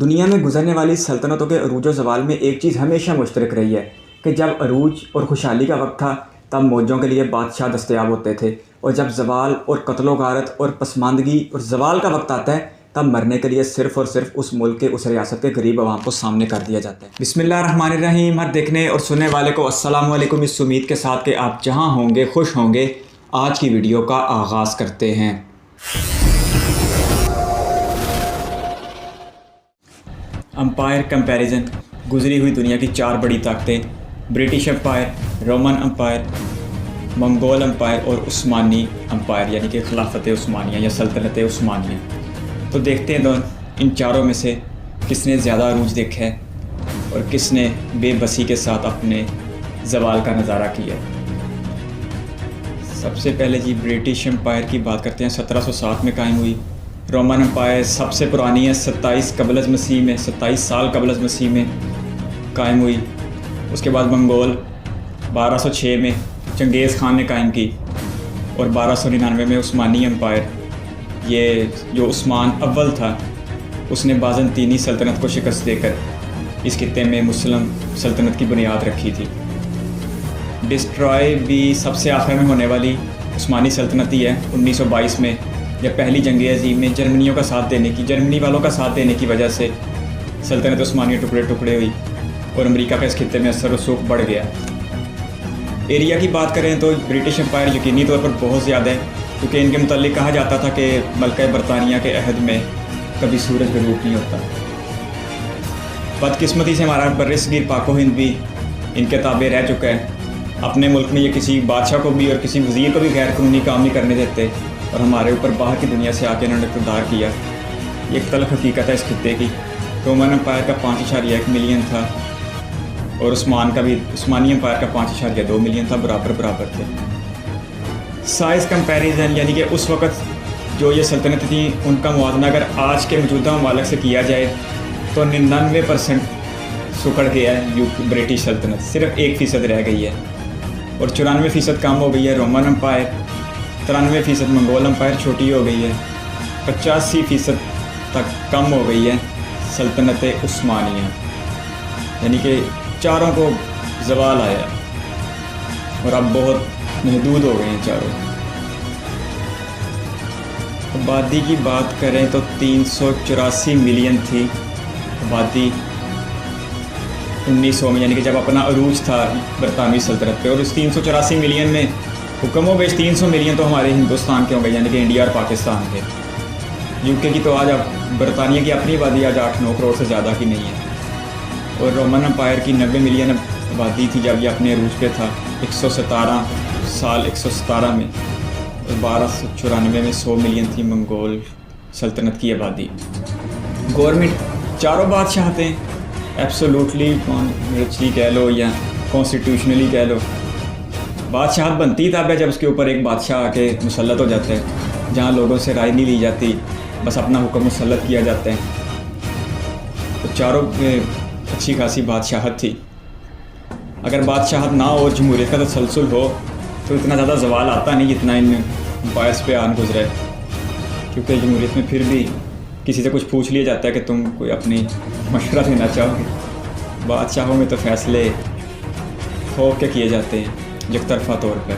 दुनिया में गुजरने वाली सल्तनतों के अरूज व ज़वाल में एक चीज़ हमेशा मुश्तरक रही है कि जब अरूज और खुशहाली का वक्त था तब मौजों के लिए बादशाह दस्तयाब होते थे, और जब ज़वाल और कत्लो गारत और पसमानदगी और ज़वाल का वक्त आता है तब मरने के लिए सिर्फ़ और सिर्फ उस मुल्क के उस रियासत के गरीब आवाम को सामने कर दिया जाता है। बिस्मिल्लाहिर्रहमानिर्रहीम। हर देखने और सुनने वाले को अस्सलाम वालेकुम। इस उम्मीद के साथ कि आप जहां होंगे खुश होंगे, आज की वीडियो का आगाज़ करते हैं। Empire comparison. गुजरी हुई दुनिया की चार बड़ी ताकतें, British empire, Roman empire, Mongol empire और उस्मानी एम्पायर यानी कि खिलाफत उस्मानिया या सल्तनत उस्मानिया। तो देखते हैं इन चारों में से किसने ज़्यादा अरूज देखा है और किसने बेबसी के साथ अपने ज़वाल का नज़ारा किया। सबसे पहले जी ब्रिटिश एम्पायर की बात करते हैं। 1707 में कायम हुई। रोमन एम्पायर सबसे पुरानी है, 27 कबल मसीह में, 27 साल कबल मसीह में कायम हुई। उसके बाद मंगोल 1206 में चंगेज़ खान ने कायम की, और 1299 में उस्मानी एम्पायर, ये जो उस्मान अव्वल था उसने बाज़ंतीनी सल्तनत को शिकस्त देकर इस खित्ते में मुस्लिम सल्तनत की बुनियाद रखी थी। डिस्ट्रॉय भी सबसे आखिर में होने वाली उस्मानी सल्तनत ही है। 1922 में जब पहली जंग अज़ीम में जर्मनी वालों का साथ देने की वजह से सल्तनत उस्मानी टुकड़े टुकड़े हुई और अमेरिका का इस खित्ते में असर रसूख बढ़ गया। एरिया की बात करें तो ब्रिटिश एम्पायर यकीनी तौर पर बहुत ज़्यादा है, क्योंकि इनके मुतालिक कहा जाता था कि मलका बरतानिया के अहद में कभी सूरज गरूब नहीं होता। बदकिस्मती से हमारा बर्रसगीर पाको हिंद भी इनके ताबे रह चुका है। अपने मुल्क में ये किसी बादशाह को भी और किसी वज़ीर को भी गैर कानूनी काम नहीं करने देते, और हमारे ऊपर बाहर की दुनिया से आके इन्होंने इक़्तिदार किया। ये एक तल्ख़ हकीकत है इस खित्ते की। रोमन एम्पायर का 5.1 मिलियन था और उस्मानी एम्पायर का 5.2 मिलियन था, बराबर थे। साइज़ कंपैरिजन यानी कि उस वक़्त जो ये सल्तनत थी उनका मुआवजा अगर आज के मौजूदा ममालिक से किया जाए तो 99% सुकड़ गया है ब्रिटिश सल्तनत, सिर्फ 1% रह गई है, और 94% कम हो गई है रोमन एम्पायर, 93% मंगोल एम्पायर छोटी हो गई है, 85% तक कम हो गई है सल्तनत उस्मानिया, यानी कि चारों को ज़वाल आया और अब बहुत महदूद हो गए हैं चारों। आबादी की बात करें तो 384 मिलियन थी आबादी 1900 में, यानी कि जब अपना अरूज था बरतानवी सल्तनत पे, और इस 384 मिलियन में हुक्मों बेश 300 मिलियन तो हमारे हिंदुस्तान के होंगे, यानी कि इंडिया और पाकिस्तान के। यूके की तो आज बरतानिया की अपनी आबादी आज 8-9 करोड़ से ज़्यादा की नहीं है, और रोमन एम्पायर की 90 मिलियन आबादी थी जब ये अपने अरूज पे था 117 में, और 1294 में 100 मिलियन थी मंगोल सल्तनत की आबादी। गवर्नमेंट चारों बादशाह थे, एब्सोल्युटली रिचली कह लो या कॉन्स्टिट्यूशनली कह लो। बादशाहत बनती तब है जब उसके ऊपर एक बादशाह आके मुसल्लत हो जाता है, जहाँ लोगों से राय नहीं ली जाती, बस अपना हुक्म मुसल्लत किया जाता है। तो चारों में अच्छी खासी बादशाहत थी। अगर बादशाहत ना हो, जमहूरियत का तसलसल हो, तो इतना ज़्यादा ज़वाल आता नहीं जितना इन एम्पायर्स पे आन गुजरा है, क्योंकि जमहूरियत में फिर भी किसी से कुछ पूछ लिया जाता है कि तुम कोई अपनी मशवरा देना चाहोगे। बादशाहों में तो फ़ैसले खौफ के किए जाते हैं यकतरफ़ा तौर पर।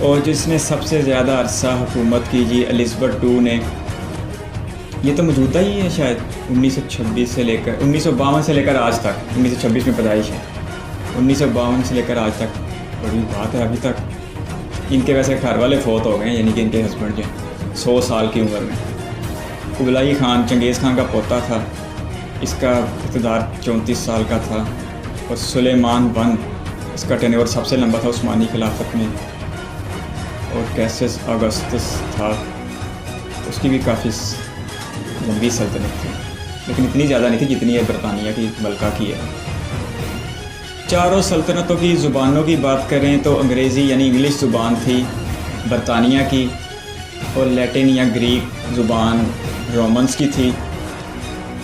और जिसने सबसे ज़्यादा अरसा हुकूमत की जी एलिज़ाबेथ II ने, ये तो मौजूदा ही है शायद 1952 से लेकर आज तक। 1926 में पैदाइश है, 1952 से लेकर आज तक बड़ी बात है। अभी तक इनके वैसे घर वाले फौत हो गए हैं, यानी कि इनके हस्बैंड जो 100 साल की उम्र में। कुबलाई खान चंगेज़ खान का पोता था, इसका इक़्तिदार 34 साल का था, और सुलेमान I इसका टेन्योर सबसे लंबा था उस्मानी खिलाफत में, और कैसिस अगस्तस था, उसकी भी काफ़ी लंबी सल्तनत थी, लेकिन इतनी ज़्यादा नहीं थी जितनी है बरतानिया की मलका की है। चारों सल्तनतों की ज़ुबानों की बात करें तो अंग्रेज़ी यानी इंग्लिश ज़ुबान थी बरतानिया की, और लैटिन या ग्रीक ज़ुबान रोमन्स की थी।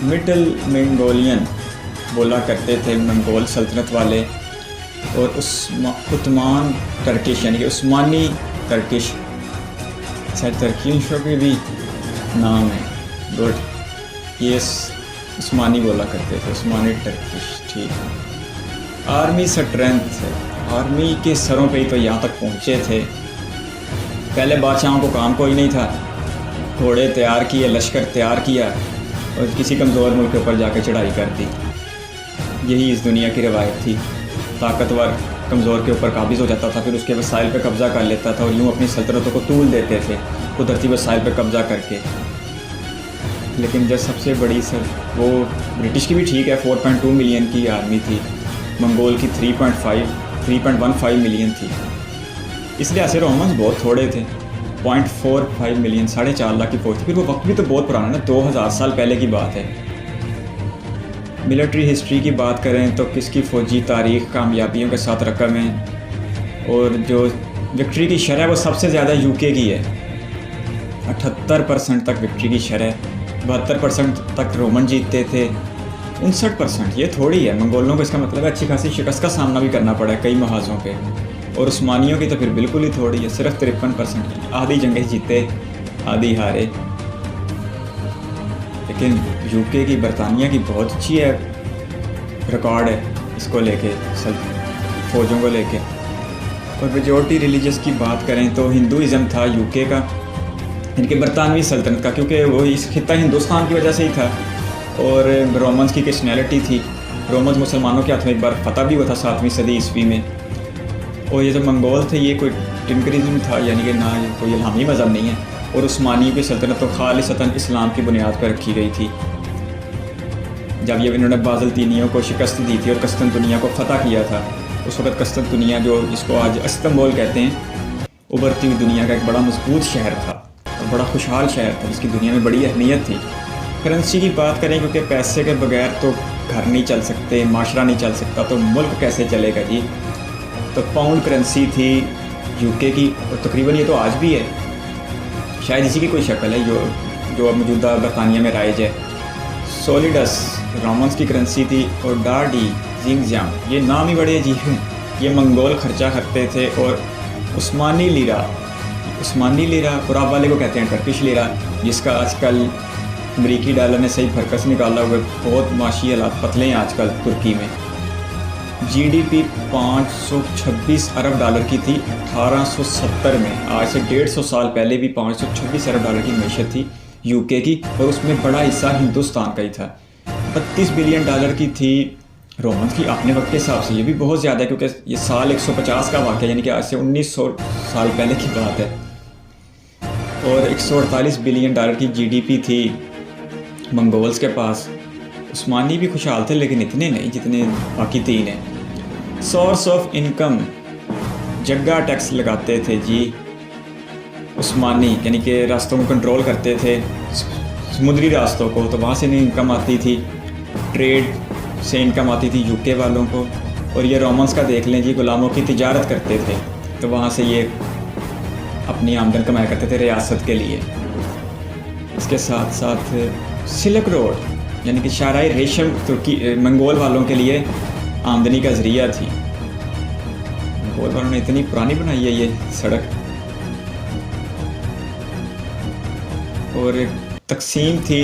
मिडल मंगोलियन बोला करते थे मंगोल सल्तनत वाले, और उस्मान टर्किश यानी कि उस्मानी टर्किश, शायद टर्कियों के भी नाम है। गुड। ये उस्मानी बोला करते थे, उस्मानी टर्किश। ठीक। आर्मी स्ट्रेंथ, आर्मी के सरों पे ही तो यहाँ तक पहुँचे थे। पहले बादशाहों को काम कोई नहीं था, घोड़े तैयार किए, लश्कर तैयार किया और किसी कमज़ोर मुल्क के ऊपर जाकर चढ़ाई कर दी। यही इस दुनिया की रवायत थी। ताकतवर कमज़ोर के ऊपर काबिज़ हो जाता था, फिर उसके वसाइल पे कब्ज़ा कर लेता था और यूँ अपनी सल्तनतों को तूल देते थे कुदरती वसाइल पे कब्ज़ा करके। लेकिन जब सबसे बड़ी वो ब्रिटिश की भी ठीक है, 4.2 मिलियन की आर्मी थी, मंगोल की 3.15 मिलियन थी। इस लिहाज से रोमन्स बहुत थोड़े थे, 0.45 मिलियन, 4.5 लाख की फौज थी। फिर वो वक्त भी तो बहुत पुराना ना, 2000 साल पहले की बात है। मिलिट्री हिस्ट्री की बात करें तो किसकी फ़ौजी तारीख़ कामयाबियों के साथ रकम है, और जो विक्ट्री की शरह वो सबसे ज़्यादा यूके की है, 78% तक विक्ट्री की शरह, 72% तक रोमन जीतते थे, 59% ये थोड़ी है। मंगोलों को इसका मतलब है अच्छी खासी शिकस्त का सामना भी करना पड़ा है कई महाजों पे, और उस्मानियों की तो फिर बिल्कुल ही थोड़ी है, सिर्फ 53%। आधी जंगें जीते, आधी हारे। लेकिन यूके की, बरतानिया की बहुत अच्छी है रिकॉर्ड है इसको लेके, सब फ़ौजों को लेके। और मेजॉरिटी रिलीजियस की बात करें तो हिंदुज़म था यूके का, इनके बरतानवी सल्तनत का, क्योंकि वो इस खित्ता हिंदुस्तान की वजह से ही था। और रोमन्स की क्रिश्चियनिटी थी, रोमन्स मुसलमानों के हाथ में एक बार फतह भी हुआ था 7वीं सदी ईस्वी में। और ये जो मंगोल थे ये कोई टिनकरिज्म था, यानी कि ना कोई इल्हामी मज़हब नहीं है। और उस्मानी की सल्तनत तो खालिसतन इस्लाम की बुनियाद पर रखी गई थी। जब ये इन्होंने बाज़ल्तीनियों को शिकस्त दी थी और कस्तंतुनिया को फ़तह किया था, उस वक़्त कस्तंतुनिया, जो इसको आज इस्तांबुल कहते हैं, उभरती हुई दुनिया का एक बड़ा मजबूत शहर था और बड़ा खुशहाल शहर था जिसकी दुनिया में बड़ी अहमियत थी। करेंसी की बात करें, क्योंकि पैसे के बगैर तो घर नहीं चल सकते, माशरा नहीं चल सकता, तो मुल्क कैसे चलेगा जी। तो पाउंड करेंसी थी यूके की, और तकरीबन ये तो आज भी है, शायद इसी की कोई शक्ल है जो अब मौजूदा बरतानिया में राइज है। सोलिडस रोमन्स की करेंसी थी, और डाडी जिंगजाम, ये नाम ही बड़े अजीब हैं, ये मंगोल खर्चा करते थे। और उस्मानी लीरा और आप वाले को कहते हैं टर्किश लीरा, जिसका आजकल अमरीकी डॉलर ने सही फरकस निकाला हुआ, बहुत माशी हालात पतले हैं आजकल तुर्की में। जीडीपी 526 अरब डॉलर की थी 1870 में, आज से 150 साल पहले भी 526 अरब डॉलर की मैशत थी यूके की, और उसमें बड़ा हिस्सा हिंदुस्तान का ही था। 32 बिलियन डॉलर की थी रोमन्स की अपने वक्त के हिसाब से, ये भी बहुत ज़्यादा है क्योंकि ये साल 150 का वाक़या, यानी कि आज से 1900 साल पहले की बात है। और 148 बिलियन डॉलर की जीडीपी थी मंगोल्स के पास। उस्मानी भी खुशहाल थे, लेकिन इतने नहीं जितने बाकी तीन हैं। Source of income, Jagga tax लगाते थे जी उस्मानी, यानी कि रास्तों को कंट्रोल करते थे, समुद्री रास्तों को, तो वहाँ से नहीं इनकम आती थी। ट्रेड से इनकम आती थी यूके वालों को। और ये रोमन्स का देख लें जी, गुलामों की तिजारत करते थे, तो वहाँ से ये अपनी आमदन कमाया करते थे रियासत के लिए। इसके साथ साथ सिल्क रोड, यानी कि शाहराह रेशम तुर्की मंगोल वालों के लिए आमदनी का ज़रिया थी। मंगोल वालों ने इतनी पुरानी बनाई है ये सड़क। और तकसीम थी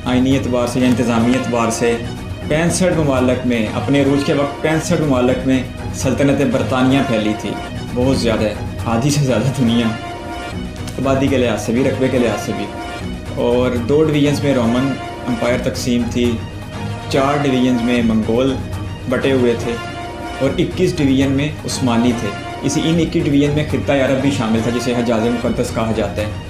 आइनी एतबार से या इंतज़ामी एतबार से 65 ममालक में, अपने रूज के वक्त 65 ममालक में सल्तनत बरतानिया फैली थी, बहुत ज़्यादा, आधी से ज़्यादा दुनिया, आबादी के लिहाज से भी, रकबे के लिहाज से भी। और 2 डिवीजन्स में रोमन एम्पायर तकसीम थी, 4 डिवीजन्स में मंगोल बटे हुए थे, और 21 डिवीजन में उस्मानी थे। इन 21 डिवीजन में खित्ता अरब भी शामिल था, जिसे हजाज मुक़द्दस कहा जाता है।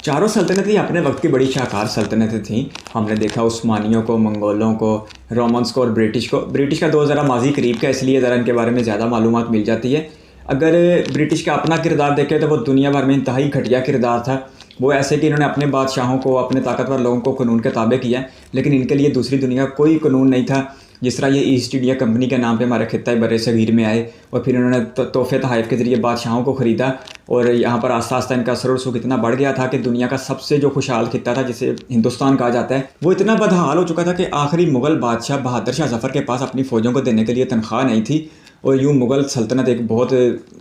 चारों सल्तनतें अपने वक्त की बड़ी शाहकार सल्तनतें थीं। हमने देखा उस्मानियों को, मंगोलों को, रोमन्स को और ब्रिटिश को। ब्रिटिश का 2 ज़रा माजी करीब का, इसलिए ज़रा इनके बारे में ज़्यादा मालूमात मिल जाती है। अगर ब्रिटिश का अपना किरदार देखें तो वो दुनिया भर में इंतहाई घटिया किरदार था। वो ऐसे कि इन्होंने अपने बादशाहों को, अपने ताकतवर लोगों को कानून के ताबे किया, लेकिन इनके लिए दूसरी दुनिया का कोई कानून नहीं था। जिस तरह ये ईस्ट इंडिया कंपनी के नाम पे हमारे खित्ता बर्रे सगीर में आए और फिर इन्होंने तोहफे तहाइफ के ज़रिए बादशाहों को ख़रीदा, और यहाँ पर आस्ता आस्ता इनका असर रसूख इतना बढ़ गया था कि दुनिया का सबसे जो खुशहाल खित्ता था, जिसे हिंदुस्तान कहा जाता है, वो इतना बदहाल हो चुका था कि आखिरी मुग़ल बादशाह बहादुर शाह ज़फ़र के पास अपनी फ़ौजों को देने के लिए तनख्वाह नहीं थी। और यूँ मुग़ल सल्तनत एक बहुत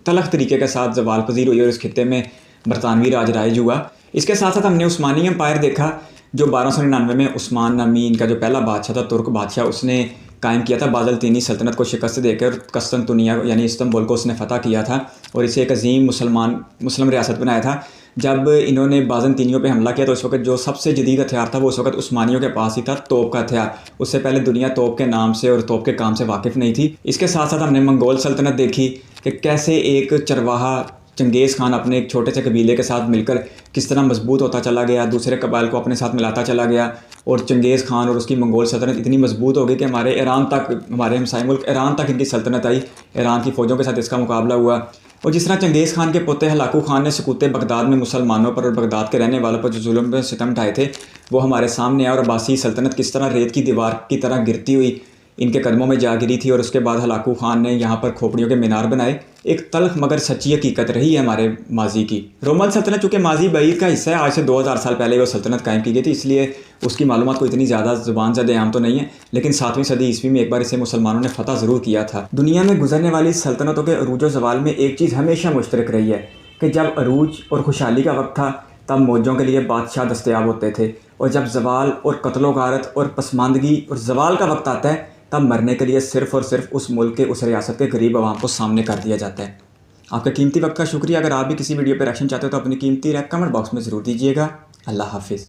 तलख़ तरीके के साथ ज़वाल पज़ीर हुई और इस खित्ते में बरतानवी राज राइज हुआ। इसके साथ साथ हमने उस्मानी एम्पायर देखा जो 1299 में उस्मान नामी इनका जो पहला बादशाह था, तुर्क बादशाह, उसने कायम किया था। बाज़लतीनी सल्तनत को शिकस्त देकर कस्तंतुनिया यानी इस्तंबुल को उसने फ़तह किया था और इसे एक अजीम मुस्लिम रियासत बनाया था। जब इन्होंने बाज़ंतीनियों पे हमला किया तो उस वक्त जो सबसे जदीद हथियार था वो उस वक्त उस्मानियों के पास ही था, तोप का हथियार। उससे पहले दुनिया तोप के नाम से और तोप के काम से वाकिफ़ नहीं थी। इसके साथ साथ हमने मंगोल सल्तनत देखी कि कैसे एक चरवाहा चंगेज़ खान अपने एक छोटे से कबीले के साथ मिलकर किस तरह मजबूत होता चला गया, दूसरे कबाइल को अपने साथ मिलाता चला गया और चंगेज़ खान और उसकी मंगोल सल्तनत इतनी मजबूत हो गई कि हमारे ईरान तक, हमारे हमसाई मुल्क ईरान तक इनकी सल्तनत आई। ईरान की फ़ौजों के साथ इसका मुकाबला हुआ। और जिस तरह चंगेज़ खान के पोते हलाकू खान ने सकूत बगदाद में मुसलमानों पर और बगदाद के रहने वालों पर जो जुल्म पे सितम ढाए थे वो हमारे सामने आया और अब्बासी सल्तनत किस तरह रेत की दीवार की तरह गिरती हुई इनके कदमों में जा गिरी थी। और उसके बाद हलाकू खान ने यहाँ पर खोपड़ियों के मीनार बनाए। एक तल्ख मगर सच्ची हकीकत रही है हमारे माजी की। रोमन सल्तनत चूँकि माजी बईद का हिस्सा है, आज से 2000 साल पहले वो सल्तनत कायम की गई थी, इसलिए उसकी मालूमात कोई इतनी ज़्यादा ज़ुबान ज़द-ए-आम तो नहीं है। लेकिन 7वीं सदी ईस्वी में एक बार इसे मुसलमानों ने फ़तह ज़रूर किया था। दुनिया में गुजरने वाली सल्तनतों के अरूज व ज़वाल में एक चीज़ हमेशा मुश्तरक रही है कि जब अरूज और खुशहाली का वक्त था तब मौजों के लिए बादशाह दस्तयाब होते थे, और जब ज़वाल और कत्लो गारत और पसमानदगी और ज़वाल का वक्त आता है तब मरने के लिए सिर्फ़ और सिर्फ उस मुल्क के, उस रियासत के गरीब आवाम को सामने कर दिया जाता है। आपका कीमती वक्त का शुक्रिया। अगर आप भी किसी वीडियो पर रिएक्शन चाहते हो तो अपनी कीमती राय कमेंट बॉक्स में ज़रूर दीजिएगा। अल्लाह हाफिज़।